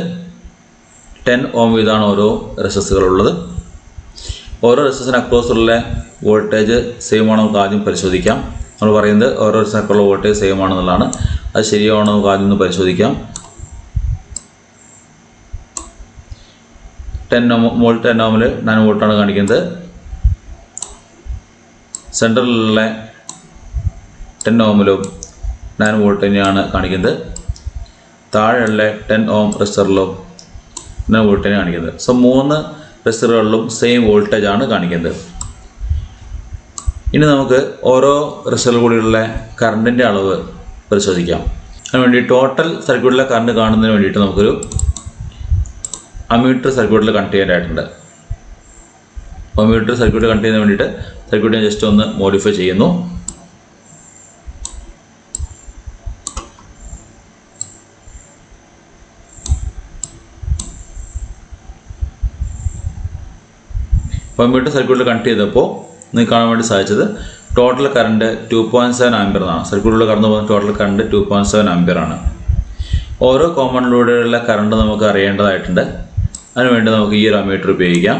10 ഓം വീതമാണ് ഓരോ റെസിസ്റ്ററുകളുള്ളത്. ഓരോ റെസിസ്റ്ററിന് അക്രോസുള്ള വോൾട്ടേജ് സെയിം ആണോ നമുക്ക് ആദ്യം പരിശോധിക്കാം. നമ്മൾ പറയുന്നത് ഓരോ റെസിസ്റ്ററിനുള്ള വോൾട്ടേജ് സെയിം ആണെന്നുള്ളതാണ്. അത് ശരിയാണോ നമുക്ക് ആദ്യം ഒന്ന് പരിശോധിക്കാം. 10 ഓമിൽ 9 വോൾട്ടാണ് കാണിക്കുന്നത്. സെൻറ്ററിലുള്ള 10 ഓമിലും 9 വോൾട്ട് തന്നെയാണ് കാണിക്കുന്നത്. താഴെയുള്ള 10 ഓം റെസിസ്റ്ററിലും 9 വോൾട്ട് തന്നെയാണ് കാണിക്കുന്നത്. സോ 3 റെസിസ്റ്ററുകളിലും സെയിം വോൾട്ടേജ് ആണ് കാണിക്കുന്നത്. ഇനി നമുക്ക് ഓരോ റെസിസ്റ്ററിൽ കൂടിയുള്ള കറണ്ടിൻ്റെ അളവ് പരിശോധിക്കാം. അതിനുവേണ്ടി ടോട്ടൽ സർക്യൂട്ടിലെ കറണ്ട് കാണുന്നതിന് വേണ്ടിയിട്ട് നമുക്കൊരു അമ്മീറ്റർ സർക്യൂട്ടിൽ കണക്ട് ചെയ്യാനായിട്ടുണ്ട്. അമ്മീറ്റർ സർക്യൂട്ട് കണക്ട് ചെയ്യുന്നതിന് വേണ്ടിയിട്ട് സർക്യൂട്ട് ജസ്റ്റ് ഒന്ന് മോഡിഫൈ ചെയ്യുന്നു. അമ്മീറ്റർ സർക്യൂട്ടിൽ കണക്ട് ചെയ്തപ്പോൾ നിങ്ങൾക്ക് കാണാൻ വേണ്ടി സാധിച്ചത് ടോട്ടൽ കറണ്ട് 2.7 ആംപിയർ എന്നാണ്. സർക്യൂട്ടിലൂടെ കടന്നു പോകുന്ന ടോട്ടൽ കറണ്ട് 2.7 ആംപിയർ ആണ്. ഓരോ കോമ്പണന്റിലൂടെയുള്ള കറണ്ട് നമുക്ക് അറിയേണ്ടതായിട്ടുണ്ട്. അതിനുവേണ്ടി നമുക്ക് ഈ ഒരു അമ്മീറ്റർ ഉപയോഗിക്കാം.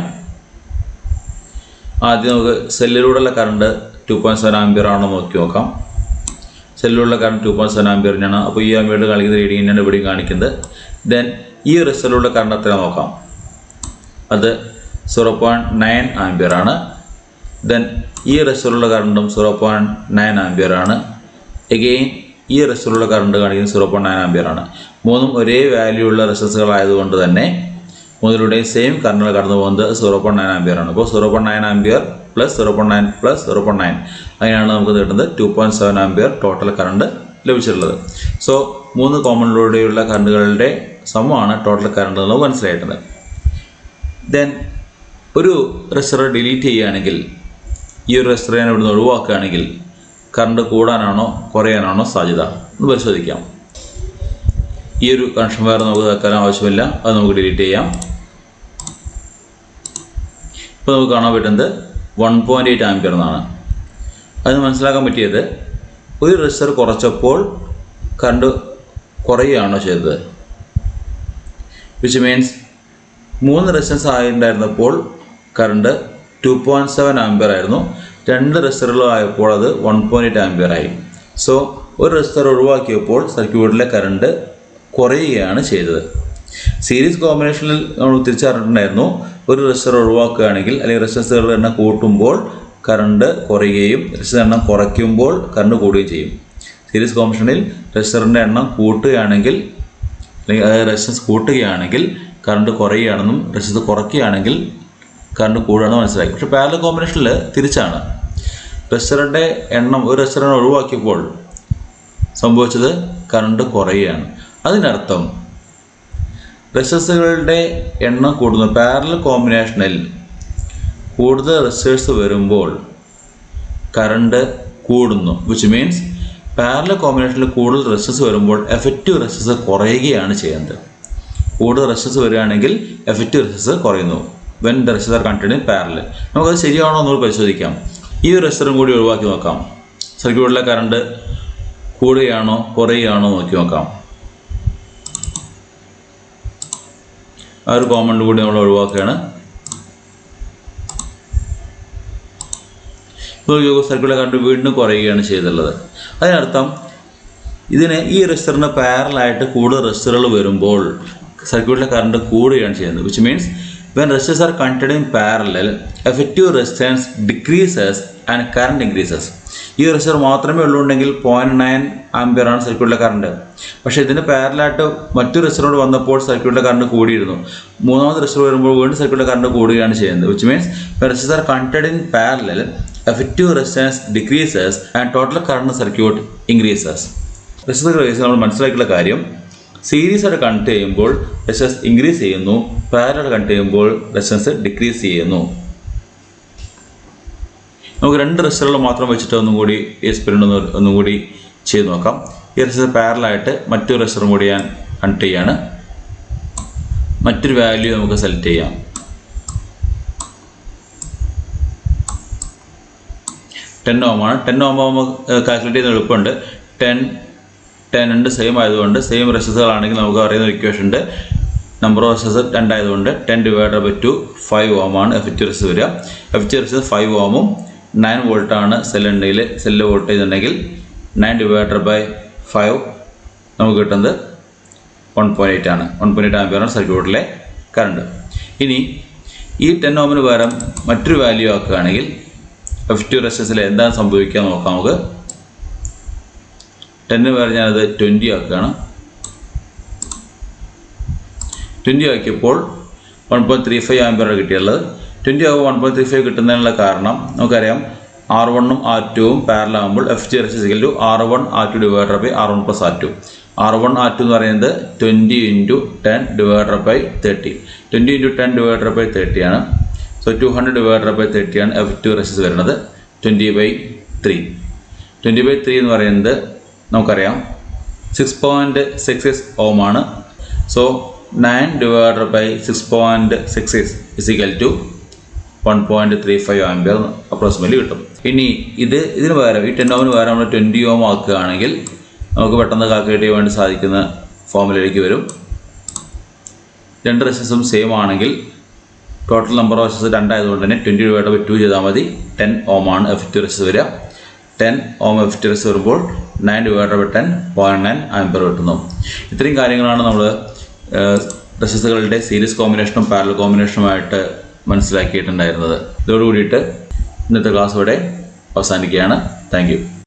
ആദ്യം നമുക്ക് സെല്ലിലൂടെയുള്ള കറണ്ട് 2.7 ആംപിയർ ആണോ നോക്കി നോക്കാം. സെല്ലിലൂടെയുള്ള കറണ്ട് 2.7 ആംപിയറിനാണ്. അപ്പോൾ ഈ അമ്മീറ്റർ കാണിക്കുന്ന റീഡിംഗ് തന്നെയാണ് ഇവിടെയും കാണിക്കുന്നത്. ദെൻ ഈ റെസിസ്റ്ററിലുള്ള കറണ്ട് എത്ര നോക്കാം. അത് 0.9 ആംപിയർ ആണ്. ദെൻ ഈ റെസിസ്റ്ററിലുള്ള കറണ്ടും 0.9 ആംപിയർ ആണ്. എഗെയിൻ ഈ റെസിസ്റ്ററിലുള്ള കറണ്ട് കാണിക്കുന്നത് 0.9 ആംപിയർ ആണ്. മൂന്നും ഒരേ വാല്യൂ ഉള്ള റെസിസ്റ്ററുകളായതുകൊണ്ട് തന്നെ 3ലൂടെയും സെയിം കറണ്ട് കടന്നു പോകുന്നത് 0.9 ആംപിയർ ആണ്. അപ്പോൾ 0.9 ആംപിയർ + 0.9 + 0.9 അങ്ങനെയാണ് നമുക്ക് കിട്ടുന്നത് 2.7 ആംപിയർ ടോട്ടൽ കറണ്ട് ലഭിച്ചിട്ടുള്ളത്. സോ 3 കോമണിലൂടെയുള്ള കറണ്ടുകളുടെ സമമാണ് ടോട്ടൽ കറണ്ട് എന്ന് മനസ്സിലായിട്ടുണ്ട്. ദെൻ ഒരു റെസിസ്റ്റർ ഡിലീറ്റ് ചെയ്യുകയാണെങ്കിൽ, ഈ ഒരു റെസിസ്റ്റർ ഞാൻ ഇവിടുന്ന് ഒഴിവാക്കുകയാണെങ്കിൽ കറണ്ട് കൂടാനാണോ കുറയാനാണോ സാധ്യത എന്ന് പരിശോധിക്കാം. ഈ ഒരു കണക്ഷൻ വയർ നമുക്ക് വെക്കാൻ ആവശ്യമില്ല, അത് നമുക്ക് ഡിലീറ്റ് ചെയ്യാം. ഇപ്പോൾ നമുക്ക് കാണാൻ പറ്റുന്നത് 1.8 ആംപിയർ എന്നാണ്. അത് മനസ്സിലാക്കാൻ പറ്റിയത് ഒരു റെസിസ്റ്റർ കുറച്ചപ്പോൾ കറണ്ട് കുറയുകയാണോ ചെയ്തത്. വിച്ച് മീൻസ് 3 റെസിസ്റ്റൻസ് ആയിട്ടുണ്ടായിരുന്നപ്പോൾ കറണ്ട് 2.7 ആംപിയർ ആയിരുന്നു. 2 റെസിസ്റ്ററുകളും ആയപ്പോൾ അത് 1.8 ആംപിയർ ആയി. സോ ഒരു റെസിസ്റ്റർ ഒഴിവാക്കിയപ്പോൾ സർക്യൂട്ടിലെ കറണ്ട് കുറയുകയാണ് ചെയ്തത്. സീരീസ് കോമ്പിനേഷനിൽ നമ്മൾ തിരിച്ചറിഞ്ഞിട്ടുണ്ടായിരുന്നു, ഒരു റെസിസ്റ്റർ ഒഴിവാക്കുകയാണെങ്കിൽ അല്ലെങ്കിൽ റെസിസ്റ്ററുകളുടെ എണ്ണം കൂട്ടുമ്പോൾ കറണ്ട് കുറയുകയും റെസിസ്റ്റർ എണ്ണം കുറയ്ക്കുമ്പോൾ കറണ്ട് കൂടുകയും ചെയ്യും. സീരീസ് കോമ്പിനേഷനിൽ റെസിസ്റ്ററിൻ്റെ എണ്ണം കൂട്ടുകയാണെങ്കിൽ അല്ലെങ്കിൽ അതായത് റെസിസ്റ്റൻസ് കൂട്ടുകയാണെങ്കിൽ കറണ്ട് കുറയുകയാണെന്നും റെസിസ്റ്റർ കുറയ്ക്കുകയാണെങ്കിൽ കറണ്ട് കൂടുകയാണെന്ന് മനസ്സിലാക്കി. പക്ഷേ പാരലൽ കോമ്പിനേഷനിൽ തിരിച്ചാണ്. റെസിസ്റ്ററിൻ്റെ എണ്ണം ഒരു റെസിസ്റ്ററിനെ ഒഴിവാക്കിയപ്പോൾ സംഭവിച്ചത് കറണ്ട് കുറയുകയാണ്. അതിനർത്ഥം റെസിസ്റ്ററുകളുടെ എണ്ണം കൂടുന്നു. പാരലൽ കോമ്പിനേഷനിൽ കൂടുതൽ റെസിസ്റ്റേഴ്സ് വരുമ്പോൾ കറണ്ട് കൂടുന്നു. വിച്ച് മീൻസ് പാരലൽ കോമ്പിനേഷനിൽ കൂടുതൽ റെസിസ്റ്റേഴ്സ് വരുമ്പോൾ എഫക്റ്റീവ് റെസിസ്റ്റൻസ് കുറയുകയാണ് ചെയ്യുന്നത്. കൂടുതൽ റെസിസ്റ്റേഴ്സ് വരികയാണെങ്കിൽ എഫക്റ്റീവ് റെസിസ്റ്റൻസ് കുറയുന്നു. When the resistor continue parallel. നമുക്കത് ശരിയാണോ എന്നൊന്ന് പരിശോധിക്കാം. ഈ ഒരു റെസിസ്റ്ററും കൂടി ഒഴിവാക്കി നോക്കാം. സർക്യൂട്ടിലെ കറണ്ട് കൂടുകയാണോ കുറയുകയാണോ നോക്കി നോക്കാം. ആ ഒരു കോമൺ കൂടി നമ്മൾ ഒഴിവാക്കുകയാണ്. സർക്യൂട്ടിലെ കറണ്ട് വീണ്ടും കുറയുകയാണ് ചെയ്തുള്ളത്. അതിനർത്ഥം ഈ റെസിസ്റ്ററിന് പാരലായിട്ട് കൂടുതൽ റെസിസ്റ്ററുകൾ വരുമ്പോൾ സർക്യൂട്ടിലെ കറണ്ട് കൂടുകയാണ് ചെയ്യുന്നത്. Which means when resistors are contained in parallel, effective resistance decreases and current increases. ഈ റെസിസ്റ്റർ മാത്രമേ ഉള്ളുണ്ടെങ്കിൽ 0.9 ആംപിയർ ആണ് സർക്യൂട്ടിലെ കറണ്ട്. പക്ഷേ ഇതിന് പാരലായിട്ട് മറ്റൊരു റെസിസ്റ്ററോട് വന്നപ്പോൾ സർക്യൂട്ടിലെ കറണ്ട് കൂടിയിരുന്നു. മൂന്നാമത് റെസിസ്റ്റർ വരുമ്പോൾ വീണ്ടും സർക്യൂട്ടിലെ കറണ്ട് കൂടുകയാണ് ചെയ്യുന്നത്. Which means when resistors are contained in parallel, effective resistance decreases and total current circuit increases. Resistor കേസിൽ നമ്മൾ മനസ്സിലാക്കിയുള്ള കാര്യം, സീരീസ് ആയിട്ട് കണക്ട് ചെയ്യുമ്പോൾ റെസിസ്റ്റൻസ് ഇൻക്രീസ് ചെയ്യുന്നു, പാരലൽ കണക്ട് ചെയ്യുമ്പോൾ റെസിസ്റ്റൻസ് ഡിക്രീസ് ചെയ്യുന്നു. നമുക്ക് രണ്ട് റെസിസ്റ്ററുകൾ മാത്രം വെച്ചിട്ട് ഒന്നുകൂടി ഈ എക്സ്പെരിമെൻ്റ് ഒന്നുകൂടി ചെയ്ത് നോക്കാം. ഈ റെസിസ്റ്റർ പാരലായിട്ട് മറ്റൊരു റെസിസ്റ്ററും കൂടി ഞാൻ കണക്ട് ചെയ്യാണ്. മറ്റൊരു വാല്യൂ നമുക്ക് സെലക്ട് ചെയ്യാം. 10 ohm ആണ്. 10 ohm കാൽക്കുലേറ്റ് ചെയ്യുന്ന എളുപ്പമുണ്ട്. 10 രണ്ട് സെയിം ആയതുകൊണ്ട് സെയിം റെസിസ്റ്ററുകളാണെങ്കിൽ നമുക്ക് അറിയുന്ന ഇക്വേഷൻ ഉണ്ട്. നമ്പർ ഓഫ് റെസിസ്റ്റർ 2 ആയതുകൊണ്ട് 10/2 5 ohm ആണ് എഫക്റ്റീവ് റെസിസ്റ്റർ വരിക. എഫക്റ്റീവ് റെസിസ്റ്റർ 5 ohm 9 volt ആണ് സെല്ല് വോൾട്ടേജ് ഉണ്ടെങ്കിൽ 9/5 നമുക്ക് കിട്ടുന്നത് 1.8 ആണ്. 1.8 ആംപിയറാണ് സർക്യൂട്ടിലെ കറണ്ട്. ഇനി ഈ 10 ohmന് പകരം മറ്റൊരു വാല്യൂ ആക്കുകയാണെങ്കിൽ എഫക്റ്റീവ് റെസിസ്റ്റൻസിൽ എന്താണ് സംഭവിക്കുക നോക്കാം. നമുക്ക് 10 പകരം ഞാനത് 20 ആക്കുകയാണ്. 20 ആക്കിയപ്പോൾ 1.35 ആംപിയറാണ് കിട്ടിയുള്ളത്. 20 ആകുമ്പോൾ 1.35 കിട്ടുന്നതിനുള്ള കാരണം നമുക്കറിയാം, R1ഉം R2ഉം പാരലൽ ആകുമ്പോൾ effective resistance R1 R2 / R1 + R2. R1 R2 എന്ന് പറയുന്നത് 20 × 10/30. 20 × 10/30 ആണ്. സോ 200/30 ആണ് എഫക്റ്റീവ് റെസിസ്റ്റൻസ് വരുന്നത്. 20/3. 20/3 എന്ന് പറയുന്നത് നമുക്കറിയാം 6.66 ohm ആണ്. സോ 9/6.66 = 1.35 ആംപിയർ അപ്രോക്സിമേറ്റ്ലി കിട്ടും. ഇനി ഇതിന് പകരം ഈ 10 ohmന് പകരം നമ്മൾ 20 ohm ആക്കുകയാണെങ്കിൽ നമുക്ക് പെട്ടെന്ന് കാൽക്കുലേറ്റ് ചെയ്യാൻ വേണ്ടി സാധിക്കുന്ന ഫോർമുലയിലേക്ക് വരും. രണ്ട് റെസിസ്റ്റൻസും സെയിം ആണെങ്കിൽ ടോട്ടൽ നമ്പർ ഓഫ് റെസിസ്റ്റർ 2 ആയതുകൊണ്ട് തന്നെ 20/2 ചെയ്താൽ മതി. 10 ohm ആണ് എഫക്റ്റീവ് റെസിസ്റ്റർ വരിക. 10 ohm എഫക്റ്റീവ് റെസിസ്റ്റർ വരുമ്പോൾ 9/10 0.9 ആംപിയർ കിട്ടുന്നു. ഇത്രയും കാര്യങ്ങളാണ് നമ്മൾ റെസിസ്റ്ററുകളുടെ സീരീസ് കോമ്പിനേഷനും പാരലൽ കോമ്പിനേഷനുമായിട്ട് മനസ്സിലാക്കിയിട്ടുണ്ടായിരുന്നത്. ഇതോടുകൂടിയിട്ട് ഇന്നത്തെ ക്ലാസ് ഇവിടെ അവസാനിക്കുകയാണ്. Thank you.